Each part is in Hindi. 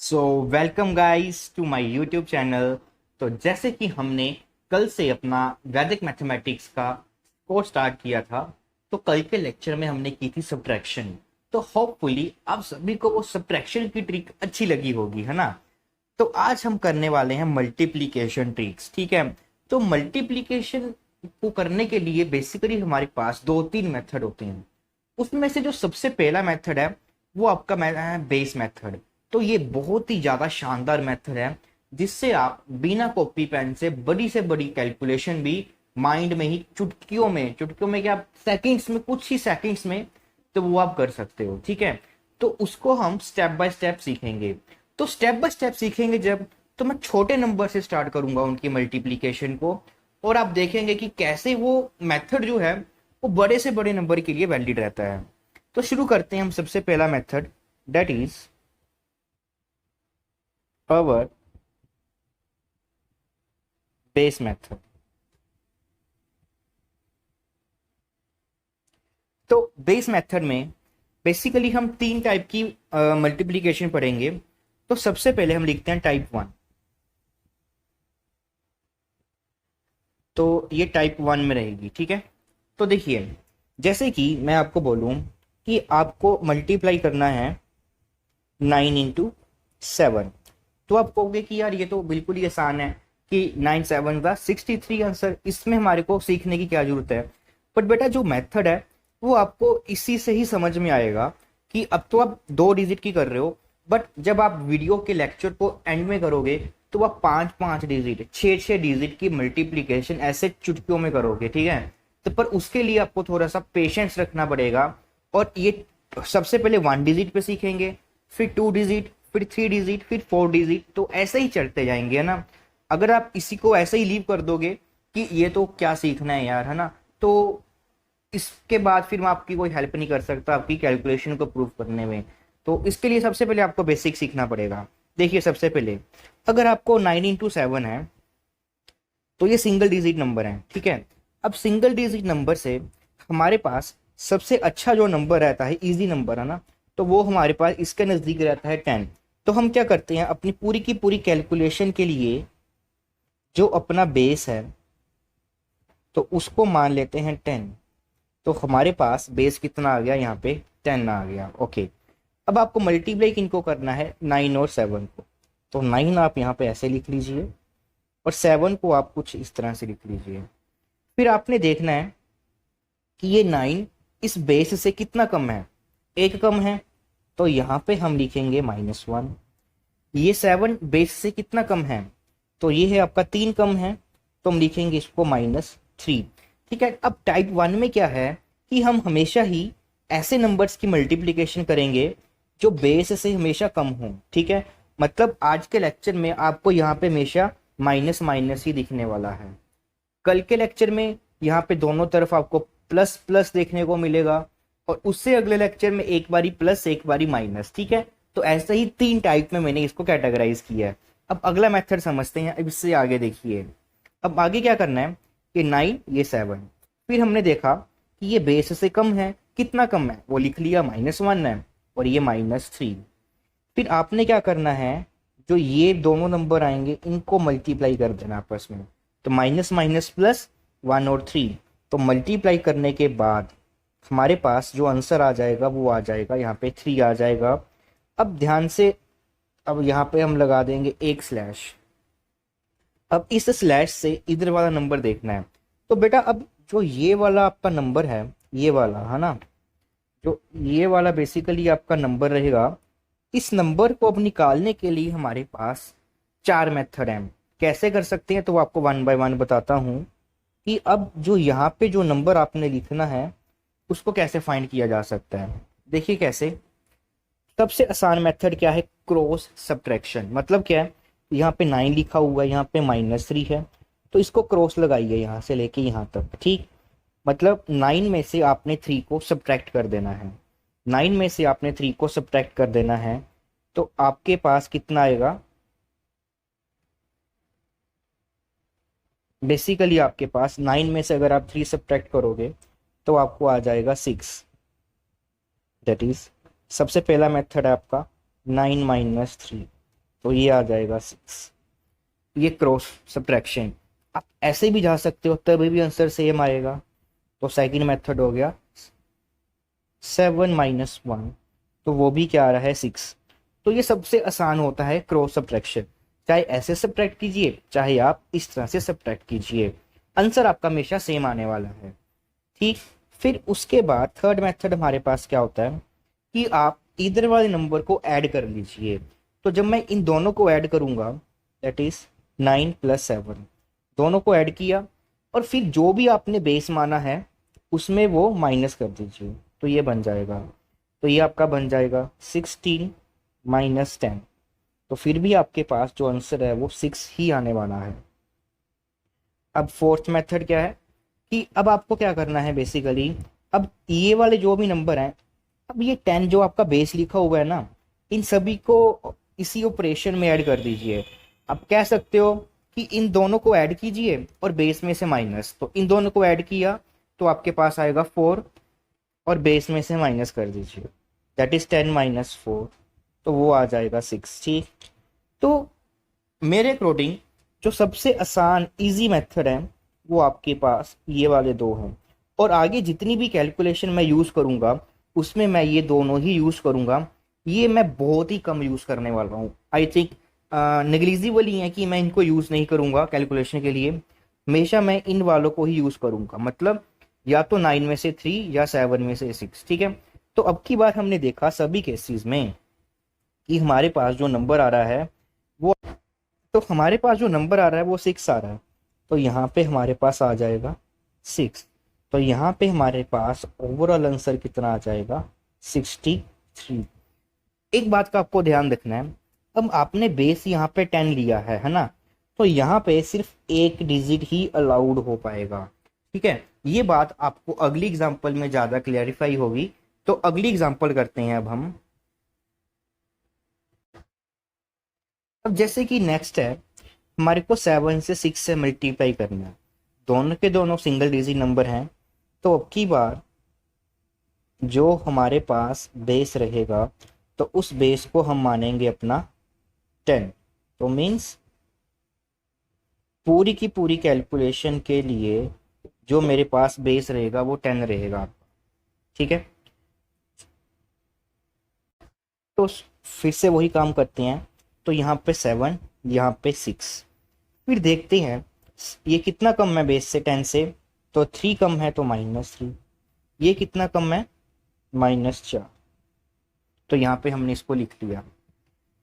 So welcome guys to my YouTube channel. तो जैसे कि हमने कल से अपना वैदिक मैथमेटिक्स का कोर्स स्टार्ट किया था, तो कल के लेक्चर में हमने की थी सब्ट्रैक्शन। तो होपफुली आप सभी को वो सब्ट्रैक्शन की ट्रिक अच्छी लगी होगी, है ना। तो आज हम करने वाले हैं मल्टीप्लिकेशन ट्रिक्स, ठीक है। तो मल्टीप्लिकेशन को करने के लिए बेसिकली हमारे पास दो तीन मेथड होते हैं। उसमें से जो सबसे पहला मेथड है वो आपका है बेस मेथड। तो ये बहुत ही ज्यादा शानदार मेथड है, जिससे आप बिना कॉपी पेन से बड़ी कैलकुलेशन भी माइंड में ही चुटकियों में क्या, सेकंड्स में, कुछ ही सेकंड्स में तो वो आप कर सकते हो, ठीक है। तो उसको हम स्टेप बाय स्टेप सीखेंगे। तो स्टेप बाय स्टेप सीखेंगे जब, तो मैं छोटे नंबर से स्टार्ट करूंगा उनकी मल्टीप्लीकेशन को, और आप देखेंगे कि कैसे वो मेथड जो है वो बड़े से बड़े नंबर के लिए वैलिड रहता है। तो शुरू करते हैं हम सबसे पहला method, that is power base method. तो बेस मेथड में बेसिकली हम तीन टाइप की मल्टीप्लिकेशन पढ़ेंगे। तो सबसे पहले हम लिखते हैं टाइप वन। तो ये टाइप वन में रहेगी, ठीक है। तो देखिए, जैसे कि मैं आपको बोलूं कि आपको मल्टीप्लाई करना है 9 into 7, तो आप कहोगे कि यार ये तो बिल्कुल ही आसान है कि 9 7 63 आंसर, इसमें हमारे को सीखने की क्या जरूरत है। बट बेटा जो मेथड है वो आपको इसी से ही समझ में आएगा कि अब तो आप 2 डिजिट की कर रहे हो, बट जब आप वीडियो के लेक्चर को एंड में करोगे तो आप 5 5 डिजिट 6 6 डिजिट की मल्टीप्लीकेशन ऐसे चुटकियों में करोगे, ठीक है। तो पर उसके लिए आपको थोड़ा सा पेशेंस रखना पड़ेगा। और ये सबसे पहले 1 डिजिट पे सीखेंगे, फिर 2 डिजिट, फिर 3 डिजिट, फिर 4 डिजिट, तो ऐसे ही चढ़ते जाएंगे, है ना। अगर आप इसी को ऐसे ही लीव कर दोगे कि ये तो क्या सीखना है यार, है ना, तो इसके बाद फिर मैं आपकी कोई हेल्प नहीं कर सकता आपकी कैलकुलेशन को प्रूव करने में। तो इसके लिए सबसे पहले आपको बेसिक सीखना पड़ेगा। देखिए, सबसे पहले अगर आपको 9 into 7 है तो ये सिंगल डिजिट नंबर है, ठीक है। अब सिंगल डिजिट नंबर से हमारे पास सबसे अच्छा जो नंबर रहता है, इजी नंबर, है ना, तो वो हमारे पास इसके नजदीक रहता है 10। तो हम क्या करते हैं, अपनी पूरी की पूरी कैलकुलेशन के लिए जो अपना बेस है तो उसको मान लेते हैं 10। तो हमारे पास बेस कितना आ गया, यहाँ पे 10 आ गया, ओके। अब आपको मल्टीप्लाई किनको करना है, 9 और 7 को। तो 9 आप यहाँ पे ऐसे लिख लीजिए और 7 को आप कुछ इस तरह से लिख लीजिए। फिर आपने देखना है कि ये 9 इस बेस से कितना कम है, एक कम है, तो यहाँ पे हम लिखेंगे -1। ये 7 बेस से कितना कम है, तो ये है आपका 3 कम है, तो हम लिखेंगे इसको -3, ठीक है। अब टाइप 1 में क्या है कि हम हमेशा ही ऐसे नंबर्स की मल्टीप्लिकेशन करेंगे जो बेस से हमेशा कम हो, ठीक है। मतलब आज के लेक्चर में आपको यहाँ पे हमेशा माइनस माइनस ही दिखने वाला है। कल के लेक्चर में यहाँ पे दोनों तरफ आपको प्लस प्लस देखने को मिलेगा, और उससे अगले लेक्चर में एक बारी प्लस एक बारी माइनस, ठीक है। तो ऐसे ही 3 टाइप में मैंने इसको कैटेगराइज किया है। अब अगला मेथड समझते हैं, अब इससे आगे देखिए। अब आगे क्या करना है, ये 9 ये 7, फिर हमने देखा कि ये बेस से कम है, कितना कम है, वो लिख लिया -1 है, और ये -3। फिर आपने क्या करना है, जो ये दोनों नंबर आएंगे इनको मल्टीप्लाई कर देना आपस में। तो माइनस माइनस प्लस, 1 और 3, तो मल्टीप्लाई करने के बाद हमारे पास जो आंसर आ जाएगा वो आ जाएगा यहाँ पे 3 आ जाएगा। अब ध्यान से, अब यहाँ पे हम लगा देंगे एक स्लैश। अब इस स्लैश से इधर वाला नंबर देखना है। तो बेटा अब जो ये वाला आपका नंबर है, ये वाला, है ना, जो ये वाला बेसिकली आपका नंबर रहेगा, इस नंबर को अब निकालने के लिए हमारे पास 4 मेथड हैं। कैसे कर सकते हैं तो वो आपको 1 बाय 1 बताता हूँ कि अब जो यहाँ पे जो नंबर आपने लिखना है उसको कैसे फाइंड किया जा सकता है। देखिए कैसे। सबसे आसान मेथड क्या है, क्रॉस सब्ट्रैक्शन। मतलब क्या है, यहाँ पे 9 लिखा हुआ है, यहाँ पे -3 है, तो इसको क्रॉस लगाइए यहाँ से लेके यहाँ तक, ठीक। मतलब 9 में से आपने 3 को सब्ट्रैक्ट कर देना है, 9 में से आपने 3 को सब्ट्रैक्ट कर देना है, तो आपके पास कितना आएगा, बेसिकली आपके पास 9 में से अगर आप 3 सब्ट्रैक्ट करोगे तो आपको आ जाएगा 6। दैट इज सबसे पहला मेथड है आपका 9 - 3। तो ये आ जाएगा 6। ये क्रॉस सब्ट्रैक्शन। आप ऐसे भी जा सकते हो, तभी भी आंसर सेम आएगा। तो सेकंड मेथड हो गया 7 - 1, तो वो भी क्या आ रहा है 6। तो ये सबसे आसान होता है क्रॉस सब्ट्रैक्शन। चाहे ऐसे सब्ट्रैक्ट कीजिए, चाहे आप इस तरह से सब्ट्रैक्ट कीजिए, आंसर आपका हमेशा सेम आने वाला है। ठीक। फिर उसके बाद थर्ड मेथड हमारे पास क्या होता है कि आप इधर वाले नंबर को ऐड कर लीजिए। तो जब मैं इन दोनों को ऐड करूंगा, दैट इज 9 + 7, दोनों को ऐड किया और फिर जो भी आपने बेस माना है उसमें वो माइनस कर दीजिए, तो ये बन जाएगा। तो ये आपका बन जाएगा 16 - 10। तो फिर भी आपके पास जो आंसर है वो 6 ही आने वाला है। अब फोर्थ मेथड क्या है कि अब आपको क्या करना है बेसिकली, अब ये वाले जो भी नंबर हैं, अब ये 10 जो आपका बेस लिखा हुआ है ना, इन सभी को इसी ऑपरेशन में ऐड कर दीजिए। आप कह सकते हो कि इन दोनों को ऐड कीजिए और बेस में से माइनस, तो इन दोनों को ऐड किया तो आपके पास आएगा 4 और बेस में से माइनस कर दीजिए, दैट इज 10 - 4, तो वो आ जाएगा 6। ठीक। तो मेरे अकॉर्डिंग जो सबसे आसान इजी मेथड है वो आपके पास ये वाले दो हैं, और आगे जितनी भी कैलकुलेशन मैं यूज़ करूँगा उसमें मैं ये दोनों ही यूज़ करूँगा। ये मैं बहुत ही कम यूज़ करने वाला हूँ। आई थिंक नेग्लिजिबल ही है कि मैं इनको यूज़ नहीं करूँगा कैलकुलेशन के लिए। हमेशा मैं इन वालों को ही यूज़ करूँगा, मतलब या तो 9 में से 3 या 7 में से 6। ठीक है। तो अब की बार हमने देखा सभी केसेस में कि हमारे पास जो नंबर आ रहा है वो, तो हमारे पास जो नंबर आ रहा है वो 6 आ रहा है, तो यहाँ पे हमारे पास आ जाएगा 6। तो यहाँ पे हमारे पास ओवरऑल आंसर कितना आ जाएगा 63। एक बात का आपको ध्यान रखना है, अब आपने बेस यहाँ पे 10 लिया है ना, तो यहाँ पे सिर्फ एक डिजिट ही अलाउड हो पाएगा। ठीक है। ये बात आपको अगली एग्जांपल में ज्यादा क्लियरिफाई होगी। तो अगली एग्जांपल करते हैं अब हम। अब जैसे कि नेक्स्ट है, हमारे को 7 से 6 से मल्टीप्लाई करना है, दोनों के दोनों सिंगल डिजिट नंबर हैं। तो अब की बार जो हमारे पास बेस रहेगा तो उस बेस को हम मानेंगे अपना 10। तो मीन्स पूरी की पूरी कैलकुलेशन के लिए जो मेरे पास बेस रहेगा वो 10 रहेगा। ठीक है। तो फिर से वही काम करते हैं। तो यहाँ पे 7, यहाँ पे 6, फिर देखते हैं ये कितना कम है बेस से 10 से, तो 3 कम है तो -3। ये कितना कम है -4। तो यहाँ पे हमने इसको लिख लिया।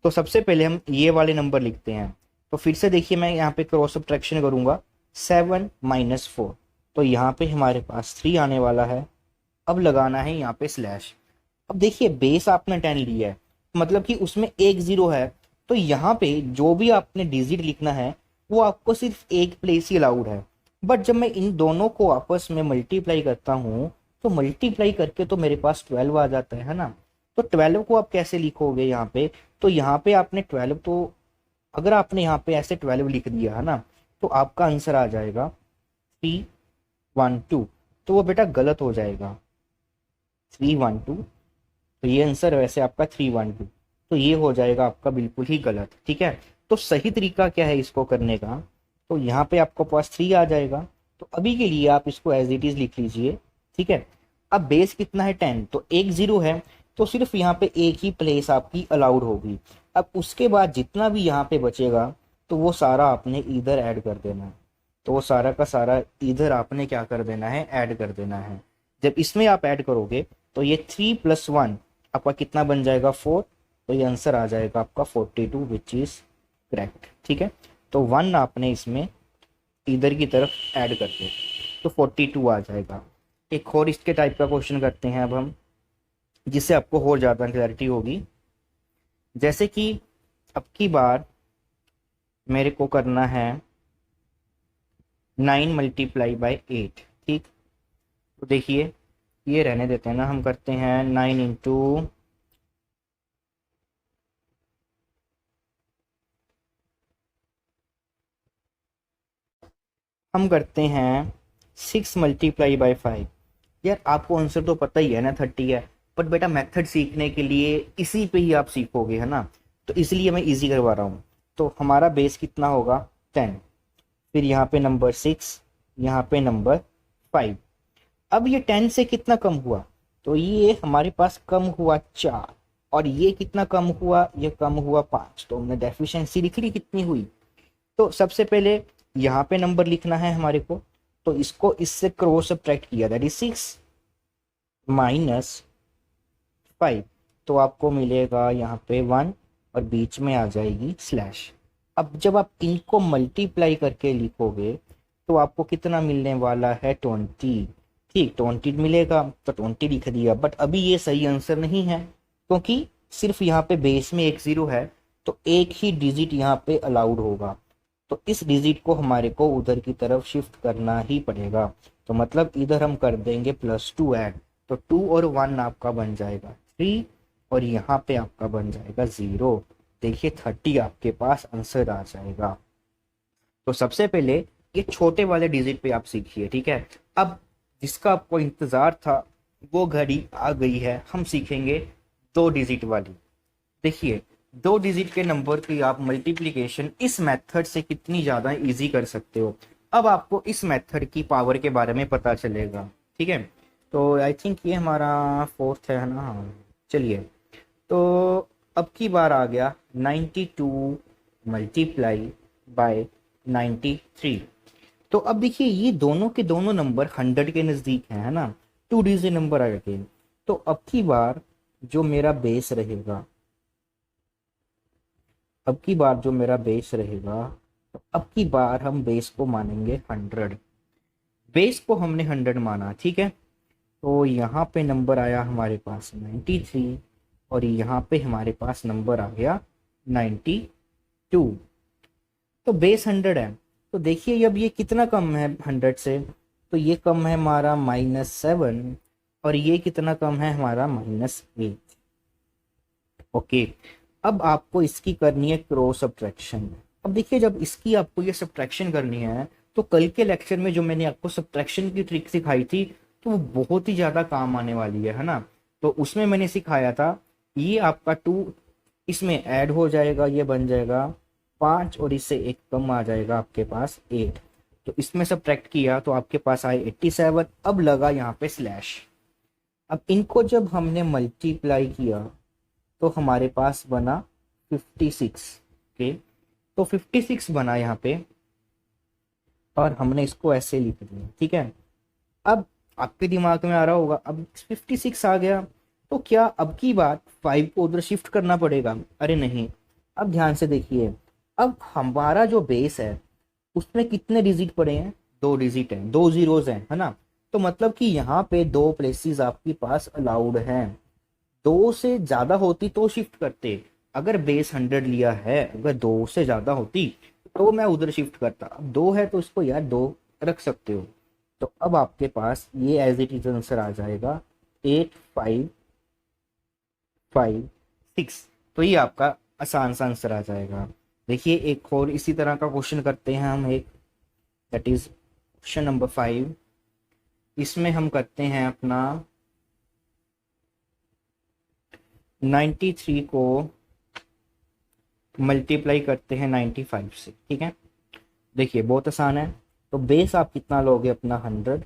तो सबसे पहले हम ये वाले नंबर लिखते हैं। तो फिर से देखिए मैं यहाँ पे क्रॉस सब्ट्रैक्शन करूंगा, 7 - 4, तो यहाँ पे हमारे पास 3 आने वाला है। अब लगाना है यहाँ पे स्लैश। अब देखिए बेस आपने 10 लिया है, मतलब कि उसमें एक जीरो है, तो यहाँ पे जो भी आपने डिजिट लिखना है वो आपको सिर्फ एक प्लेस ही अलाउड है। बट जब मैं इन दोनों को आपस में मल्टीप्लाई करता हूँ तो मल्टीप्लाई करके तो मेरे पास 12 आ जाता है ना। तो 12 को आप कैसे लिखोगे यहाँ पे, तो यहाँ पे आपने 12, तो अगर आपने यहाँ पे ऐसे 12 लिख दिया है ना, तो आपका आंसर आ जाएगा 312। तो वो बेटा गलत हो जाएगा 312। तो ये आंसर वैसे आपका 312, तो ये हो जाएगा आपका बिल्कुल ही गलत। ठीक है। तो सही तरीका क्या है इसको करने का, तो यहाँ पे आपको पास 3 आ जाएगा। तो अभी के लिए आप इसको एज इट इज लिख लीजिए। ठीक है। अब बेस कितना है 10, तो एक जीरो है, तो सिर्फ यहाँ पे एक ही प्लेस आपकी अलाउड होगी। अब उसके बाद जितना भी यहाँ पे बचेगा तो वो सारा आपने इधर ऐड कर देना है। तो वो सारा का सारा इधर आपने क्या कर देना है, ऐड कर देना है। जब इसमें आप ऐड करोगे तो ये 3 + 1 आपका कितना बन जाएगा 4। तो ये आंसर आ जाएगा आपका 42, विच इज करेक्ट। ठीक है। तो 1 आपने इसमें इधर की तरफ ऐड कर दे तो 42 आ जाएगा। एक और इसके टाइप का क्वेश्चन करते हैं अब हम, जिससे आपको और ज़्यादा क्लैरिटी होगी। जैसे कि अब की बार मेरे को करना है 9 × 8। ठीक। तो देखिए ये रहने देते हैं ना, हम करते हैं 9 × हम करते हैं 6 × 5। यार आपको आंसर तो पता ही है ना 30 है, बट बेटा मेथड सीखने के लिए इसी पे ही आप सीखोगे है ना। तो इसलिए मैं इजी करवा रहा हूँ। तो हमारा बेस कितना होगा 10, फिर यहाँ पे नंबर 6, यहाँ पे नंबर 5। अब ये 10 से कितना कम हुआ, तो ये हमारे पास कम हुआ 4, और ये कितना कम हुआ, ये कम हुआ 5। तो हमने डेफिशिएंसी लिख ली कितनी हुई। तो सबसे पहले यहाँ पे नंबर लिखना है हमारे को, तो इसको इससे क्रॉस सब्ट्रैक्ट किया, दैट इज 6 माइनस 5। तो आपको मिलेगा यहाँ पे 1 और बीच में आ जाएगी स्लैश। अब जब आप इनको मल्टीप्लाई करके लिखोगे तो आपको कितना मिलने वाला है 20। ठीक 20 मिलेगा, तो 20 लिख दिया। बट अभी ये सही आंसर नहीं है, क्योंकि सिर्फ यहाँ पे बेस में एक जीरो है, तो एक ही डिजिट यहाँ पे अलाउड होगा। तो इस डिजिट को हमारे को उधर की तरफ शिफ्ट करना ही पड़ेगा। तो मतलब इधर हम कर देंगे +2 ऐड, तो 2 और 1 आपका बन जाएगा 3, और यहाँ पे आपका बन जाएगा 0। देखिए 30 आपके पास आंसर आ जाएगा। तो सबसे पहले ये छोटे वाले डिजिट पे आप सीखिए, ठीक है। अब जिसका आपको इंतजार था वो घड़ी आ गई है, हम सीखेंगे 2 डिजिट वाली। देखिए 2 डिजिट के नंबर की आप मल्टीप्लिकेशन इस मेथड से कितनी ज्यादा इजी कर सकते हो। अब आपको इस मेथड की पावर के बारे में पता चलेगा, ठीक है। तो आई थिंक ये हमारा फोर्थ है ना, हाँ चलिए। तो अब की बार आ गया 92 मल्टीप्लाई बाय 93। तो अब देखिए ये दोनों के दोनों नंबर 100 के नज़दीक हैं, है ना, 2 डिजिट नंबर आ गए। तो अब की बार जो मेरा बेस रहेगा, अब की बार जो मेरा बेस रहेगा, तो अब की बार हम बेस को मानेंगे 100। बेस को हमने 100 माना, ठीक है। तो यहाँ पे नंबर आया हमारे पास 93, और यहाँ पे हमारे पास नंबर आ गया 92। तो बेस 100 है, तो देखिए अब ये कितना कम है 100 से, तो ये कम है हमारा -7, और ये कितना कम है हमारा -8। ओके, अब आपको इसकी करनी है क्रॉस सब्ट्रैक्शन। अब देखिए जब इसकी आपको ये सब्ट्रैक्शन करनी है, तो कल के लेक्चर में जो मैंने आपको सब्ट्रैक्शन की ट्रिक सिखाई थी, तो वो बहुत ही ज़्यादा काम आने वाली है ना। तो उसमें मैंने सिखाया था ये आपका 2 इसमें ऐड हो जाएगा, ये बन जाएगा 5, और इससे एक कम आ जाएगा आपके पास 8। तो इसमें सब्ट्रैक्ट किया तो आपके पास आए 87। अब लगा यहाँ पे स्लैश। अब इनको जब हमने मल्टीप्लाई किया तो हमारे पास बना 56। ओके, तो 56 बना यहाँ पे, और हमने इसको ऐसे लिख दिया, ठीक है। अब आपके दिमाग में आ रहा होगा अब 56 आ गया, तो क्या अब की बात 5 को उधर शिफ्ट करना पड़ेगा? अरे नहीं, अब ध्यान से देखिए, अब हमारा जो बेस है उसमें कितने डिजिट पड़े हैं? 2 डिजिट हैं, 2 जीरोज हैं, है ना। तो मतलब कि यहाँ पे 2 प्लेसेस आपके पास अलाउड हैं। 2 से ज्यादा होती तो शिफ्ट करते, अगर बेस 100 लिया है, अगर 2 से ज्यादा होती तो मैं उधर शिफ्ट करता। अब 2 है तो इसको यार 2 रख सकते हो। तो अब आपके पास ये एज इट इज आंसर आ जाएगा 8556। तो ये आपका आसान सा आंसर आ जाएगा। देखिए एक और इसी तरह का क्वेश्चन करते हैं हम, एक दैट इज क्वेश्चन नंबर 5। इसमें हम करते हैं अपना 93 को मल्टीप्लाई करते हैं 95 से, ठीक है। देखिए बहुत आसान है। तो बेस आप कितना लोगे अपना 100,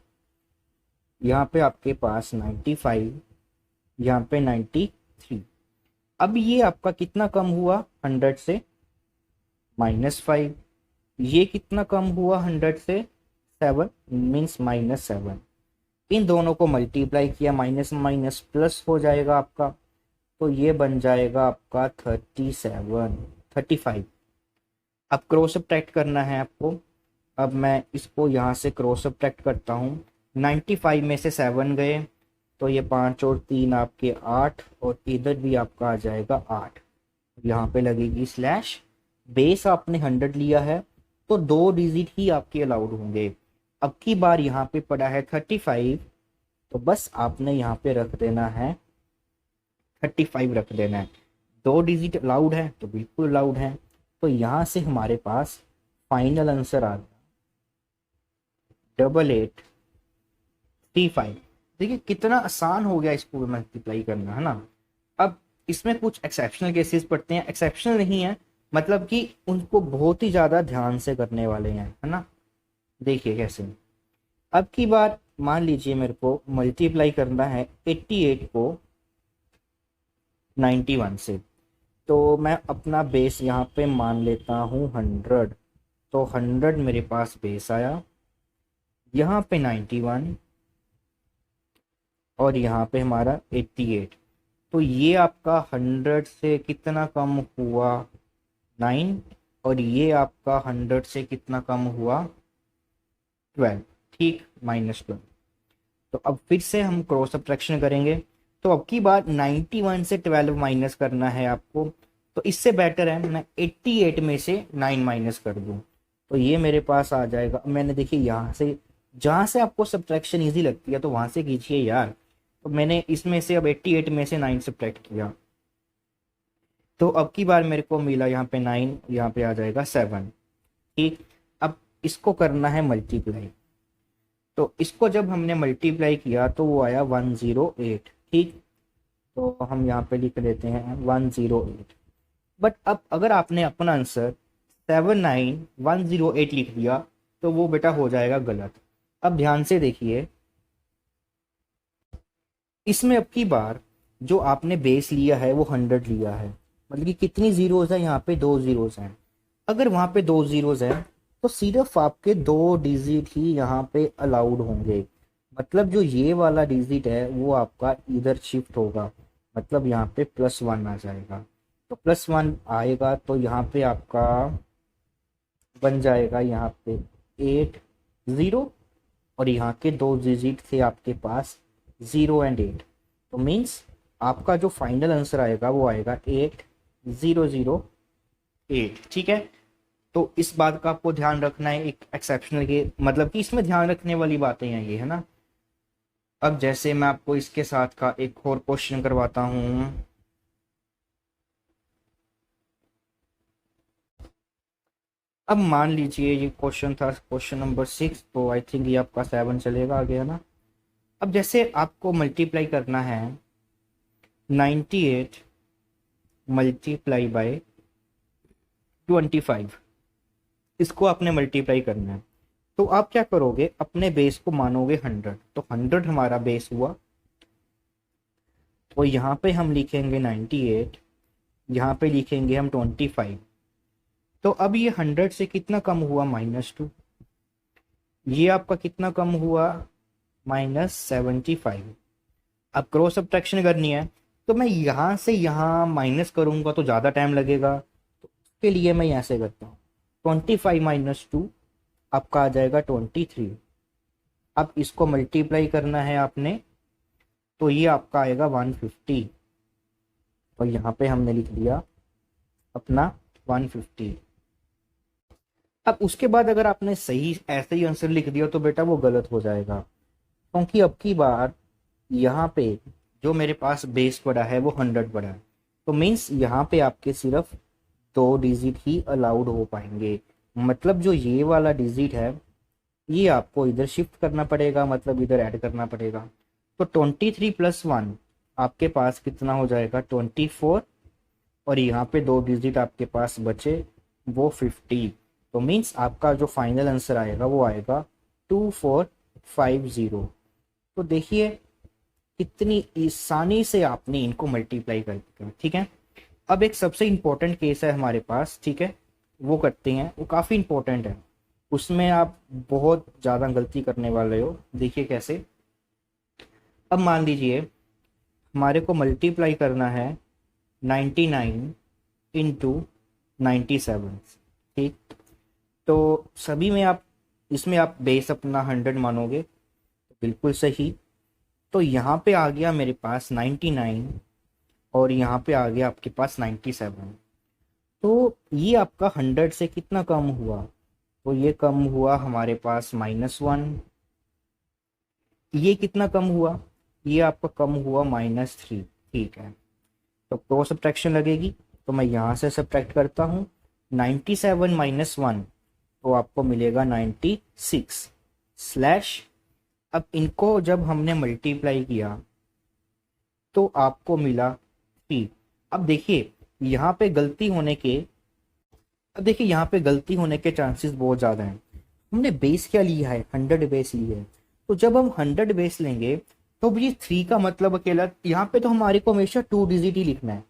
यहाँ पे आपके पास 95, यहाँ पे 93। अब ये आपका कितना कम हुआ 100 से? -5। ये कितना कम हुआ 100 से? 7, मीन्स -7। इन दोनों को मल्टीप्लाई किया, माइनस माइनस प्लस हो जाएगा आपका, तो ये बन जाएगा आपका 35। अब क्रॉस सब्ट्रैक्ट करना है आपको। अब मैं इसको यहाँ से क्रॉस सब्ट्रैक्ट करता हूँ। 95 में से 7 गए, तो ये 5 और 3 आपके 8, और इधर भी आपका आ जाएगा 8। यहाँ पे लगेगी स्लैश। बेस आपने 100 लिया है, तो 2 डिजिट ही आपके अलाउड होंगे। अब की बार यहाँ पे पड़ा है 35, तो बस आपने यहाँ पे रख देना है 35 रख देना है। 2 डिजिट अलाउड है तो बिल्कुल अलाउड है। तो यहाँ से हमारे पास फाइनल आंसर आ गया 8835। देखिए कितना आसान हो गया इसको मल्टीप्लाई करना, है ना। अब इसमें कुछ एक्सेप्शनल केसेस पड़ते हैं, एक्सेप्शनल नहीं है मतलब कि उनको बहुत ही ज्यादा ध्यान से करने वाले हैं, है ना। देखिए कैसे। अब की बार मान लीजिए मेरे को मल्टीप्लाई करना है 88 को 91 से, तो मैं अपना बेस यहाँ पे मान लेता हूँ 100। तो 100 मेरे पास बेस आया, यहाँ पे 91 और यहाँ पे हमारा 88। तो ये आपका 100 से कितना कम हुआ, 9, और ये आपका 100 से कितना कम हुआ, 12। ठीक, -12। तो अब फिर से हम क्रॉस सब्ट्रैक्शन करेंगे। तो अब की बार 91 से 12 माइनस करना है आपको, तो इससे बेटर है मैं 88 में से 9 माइनस कर दूं। तो ये मेरे पास आ जाएगा। मैंने देखिए यहाँ से, जहाँ से आपको सब्ट्रैक्शन इजी लगती है तो वहां से कीजिए यार। तो मैंने इसमें से अब 88 में से 9 सब्ट्रैक्ट किया, तो अब की बार मेरे को मिला यहाँ पे 9, यहाँ पे आ जाएगा 7। ठीक, अब इसको करना है मल्टीप्लाई। तो इसको जब हमने मल्टीप्लाई किया तो वो आया 108। ठीक, तो हम यहाँ पे लिख देते हैं 108। बट अब अगर आपने अपना आंसर 79108 लिख दिया तो वो बेटा हो जाएगा गलत। अब ध्यान से देखिए, इसमें अब की बार जो आपने बेस लिया है वो 100 लिया है, मतलब कि कितनी जीरोज है, यहाँ पे 2 जीरोज हैं। अगर वहां पे 2 जीरोज हैं तो सिर्फ आपके 2 डिजिट ही यहाँ पे अलाउड होंगे। मतलब जो ये वाला डिजिट है वो आपका इधर शिफ्ट होगा, मतलब यहाँ पे +1 आ जाएगा। तो +1 आएगा तो यहाँ पे आपका बन जाएगा यहाँ पे 80, और यहाँ के 2 डिजिट थे आपके पास 0 एंड 8। तो मीन्स आपका जो फाइनल आंसर आएगा वो आएगा 8008। ठीक है, तो इस बात का आपको ध्यान रखना है, एक एक्सेप्शनल के मतलब कि इसमें ध्यान रखने वाली बातें हैं ये, है ना। अब जैसे मैं आपको इसके साथ का एक और क्वेश्चन करवाता हूँ। अब मान लीजिए ये क्वेश्चन था क्वेश्चन नंबर 6, तो आई थिंक ये आपका 7 चलेगा आगे, है ना। अब जैसे आपको मल्टीप्लाई करना है 98 मल्टीप्लाई बाय 25, इसको आपने मल्टीप्लाई करना है। तो आप क्या करोगे, अपने बेस को मानोगे 100। तो 100 हमारा बेस हुआ, तो यहाँ पे हम लिखेंगे 98, यहाँ पे लिखेंगे हम 25। तो अब ये 100 से कितना कम हुआ, -2। ये आपका कितना कम हुआ, -75। अब क्रॉस सब्ट्रैक्शन करनी है तो मैं यहाँ से यहाँ माइनस करूंगा तो ज़्यादा टाइम लगेगा, तो उसके लिए मैं ऐसे करता हूँ 25 - 2 आपका आ जाएगा 23। अब इसको मल्टीप्लाई करना है आपने, तो ये आपका आएगा 150, और यहाँ पे हमने लिख दिया अपना 150। अब उसके बाद अगर आपने सही ऐसे ही आंसर लिख दिया तो बेटा वो गलत हो जाएगा, क्योंकि अब की बार यहाँ पे जो मेरे पास बेस पड़ा है वो 100 पड़ा है। तो मीन्स यहाँ पे आपके सिर्फ 2 डिजिट ही अलाउड हो पाएंगे। मतलब जो ये वाला डिजिट है ये आपको इधर शिफ्ट करना पड़ेगा, मतलब इधर ऐड करना पड़ेगा। तो 23 + 1 आपके पास कितना हो जाएगा, 24, और यहाँ पे 2 डिजिट आपके पास बचे वो 50। तो मीन्स आपका जो फाइनल आंसर आएगा वो आएगा 2450। तो देखिए कितनी आसानी से आपने इनको मल्टीप्लाई कर दिया। ठीक है, अब एक सबसे इंपॉर्टेंट केस है हमारे पास, ठीक है, वो करते हैं, वो काफ़ी इंपॉर्टेंट है, उसमें आप बहुत ज़्यादा गलती करने वाले हो। देखिए कैसे। अब मान लीजिए हमारे को मल्टीप्लाई करना है 99 × 97। ठीक, तो सभी में आप इसमें आप बेस अपना 100 मानोगे, तो बिल्कुल सही। तो यहाँ पे आ गया मेरे पास 99, और यहाँ पे आ गया आपके पास 97। तो ये आपका 100 से कितना कम हुआ, तो ये कम हुआ हमारे पास -1। ये कितना कम हुआ, ये आपका कम हुआ -3। ठीक है, तो क्रॉस सब्ट्रैक्शन लगेगी, तो मैं यहाँ से सब्ट्रैक्ट करता हूँ 97 - 1, तो आपको मिलेगा 96 स्लैश। अब इनको जब हमने मल्टीप्लाई किया तो आपको मिला 3। अब देखिए यहाँ पे गलती होने के अब देखिए यहाँ पे गलती होने के चांसेस बहुत ज़्यादा हैं। हमने बेस क्या लिया है, 100 बेस लिया है। तो जब हम 100 बेस लेंगे तो ये 3 का मतलब अकेला, यहाँ पे तो हमारे को हमेशा 2 डिजिट ही लिखना है।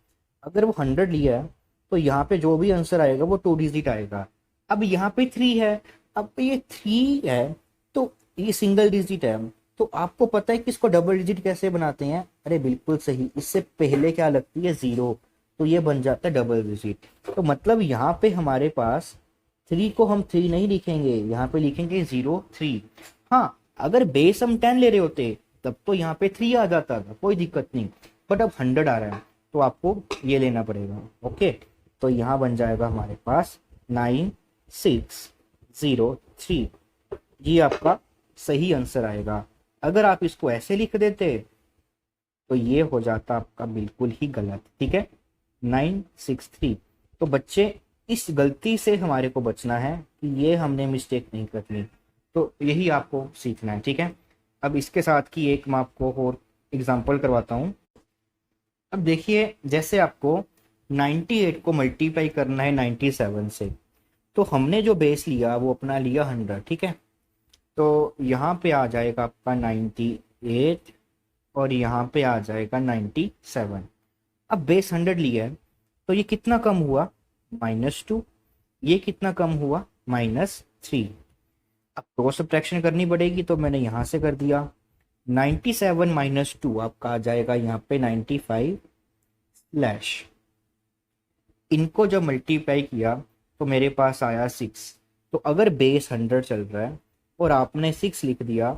अगर वो 100 लिया है तो यहाँ पे जो भी आंसर आएगा वो 2 डिजिट आएगा। अब यहाँ पे 3 है, अब ये 3 है तो ये सिंगल डिजिट है। तो आपको पता है कि इसको डबल डिजिट कैसे बनाते हैं? अरे बिल्कुल सही, इससे पहले क्या लगती है, 0, तो ये बन जाता है डबल डिजिट। तो मतलब यहाँ पे हमारे पास 3 को हम 3 नहीं लिखेंगे, यहाँ पे लिखेंगे 0 3। हाँ, अगर बेस हम 10 ले रहे होते तब तो यहाँ पे 3 आ जाता था, कोई दिक्कत नहीं। बट अब 100 आ रहा है तो आपको ये लेना पड़ेगा। ओके, तो यहाँ बन जाएगा हमारे पास 9603। ये आपका सही आंसर आएगा। अगर आप इसको ऐसे लिख देते तो ये हो जाता आपका बिल्कुल ही गलत। ठीक है, 963। तो बच्चे इस गलती से हमारे को बचना है कि ये हमने मिस्टेक नहीं करनी, तो यही आपको सीखना है। ठीक है, अब इसके साथ की एक मैं आपको और एग्जांपल करवाता हूँ। अब देखिए, जैसे आपको 98 को मल्टीप्लाई करना है 97 से, तो हमने जो बेस लिया वो अपना लिया 100। ठीक है, तो यहाँ पे आ जाएगा आपका 98 और यहाँ पे आ जाएगा 97। अब बेस 100 लिया है तो ये कितना कम हुआ, -2। ये कितना कम हुआ, -3। अब क्रॉस सब्ट्रैक्शन करनी पड़ेगी तो मैंने यहाँ से कर दिया। 97 - 2 आपका आ जाएगा यहाँ पे 95 स्लैश, इनको जब मल्टीप्लाई किया तो मेरे पास आया 6। तो अगर बेस 100 चल रहा है और आपने 6 लिख दिया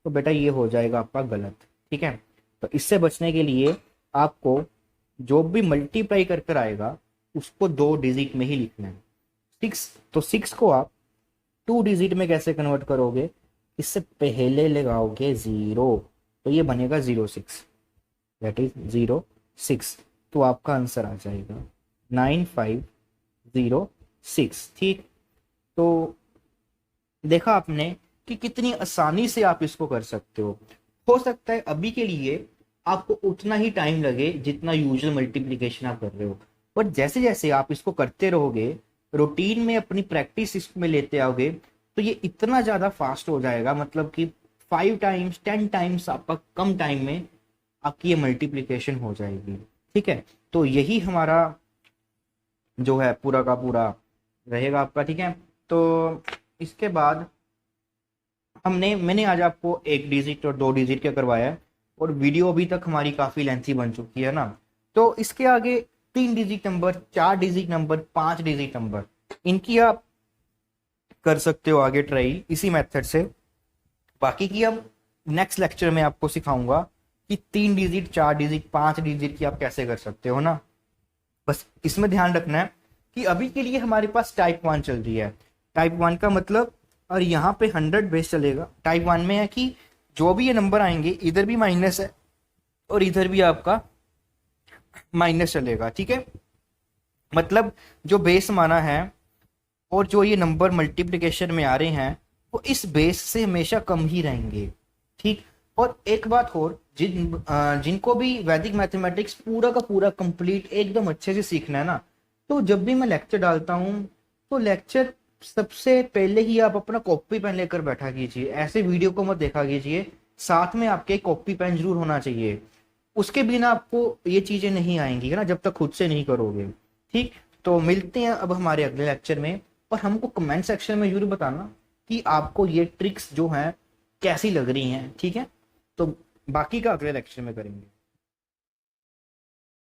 तो बेटा ये हो जाएगा आपका गलत। ठीक है, तो इससे बचने के लिए आपको जो भी मल्टीप्लाई कर कर आएगा उसको 2 डिजिट में ही लिखना है। 6, तो 6 को आप 2 डिजिट में कैसे कन्वर्ट करोगे, इससे पहले लगाओगे 0, तो ये बनेगा 06, दैट इज 06। तो आपका आंसर आ जाएगा 9506। ठीक, तो देखा आपने कि कितनी आसानी से आप इसको कर सकते हो सकता है अभी के लिए आपको उतना ही टाइम लगे जितना यूजुअल मल्टीप्लिकेशन आप कर रहे हो, पर जैसे जैसे आप इसको करते रहोगे, रूटीन में अपनी प्रैक्टिस इसमें लेते आओगे, तो ये इतना ज्यादा फास्ट हो जाएगा, मतलब कि 5 टाइम्स 10 टाइम्स आपका कम टाइम में आपकी ये मल्टीप्लिकेशन हो जाएगी। ठीक है, तो यही हमारा जो है पूरा का पूरा रहेगा आपका। ठीक है, तो इसके बाद मैंने आज आपको 1 डिजिट और 2 डिजिट का करवाया है, और वीडियो अभी तक हमारी काफी लेंथी बन चुकी है ना। तो इसके आगे 3 digit number, 4 digit number, 5 digit number, इनकी आप कर सकते हो आगे ट्राई इसी मेथड से। बाकी की अब नेक्स्ट लेक्चर में आपको सिखाऊंगा कि 3 डिजिट, 4 डिजिट, 5 डिजिट की आप कैसे कर सकते हो ना। बस इसमें ध्यान रखना है कि अभी के लिए हमारे पास टाइप 1 चल रही है। टाइप 1 का मतलब, और यहाँ पे 100 बेस चलेगा। टाइप 1 में है कि जो भी ये नंबर आएंगे इधर भी माइनस है और इधर भी आपका माइनस चलेगा। ठीक है, मतलब जो बेस माना है और जो ये नंबर मल्टीप्लिकेशन में आ रहे हैं वो इस बेस से हमेशा कम ही रहेंगे। ठीक, और एक बात और, जिनको भी वैदिक मैथमेटिक्स पूरा का पूरा कंप्लीट एकदम अच्छे से सीखना है ना, तो जब भी मैं लेक्चर डालता हूँ तो लेक्चर सबसे पहले ही आप अपना कॉपी पेन लेकर बैठा कीजिए। ऐसे वीडियो को मत देखा कीजिए, साथ में आपके कॉपी पेन जरूर होना चाहिए। उसके बिना आपको ये चीजें नहीं आएंगी है ना, जब तक खुद से नहीं करोगे। ठीक, तो मिलते हैं अब हमारे अगले लेक्चर में, और हमको कमेंट सेक्शन में जरूर बताना कि आपको ये ट्रिक्स जो हैं कैसी लग रही हैं। ठीक है, तो बाकी का अगले लेक्चर में करेंगे।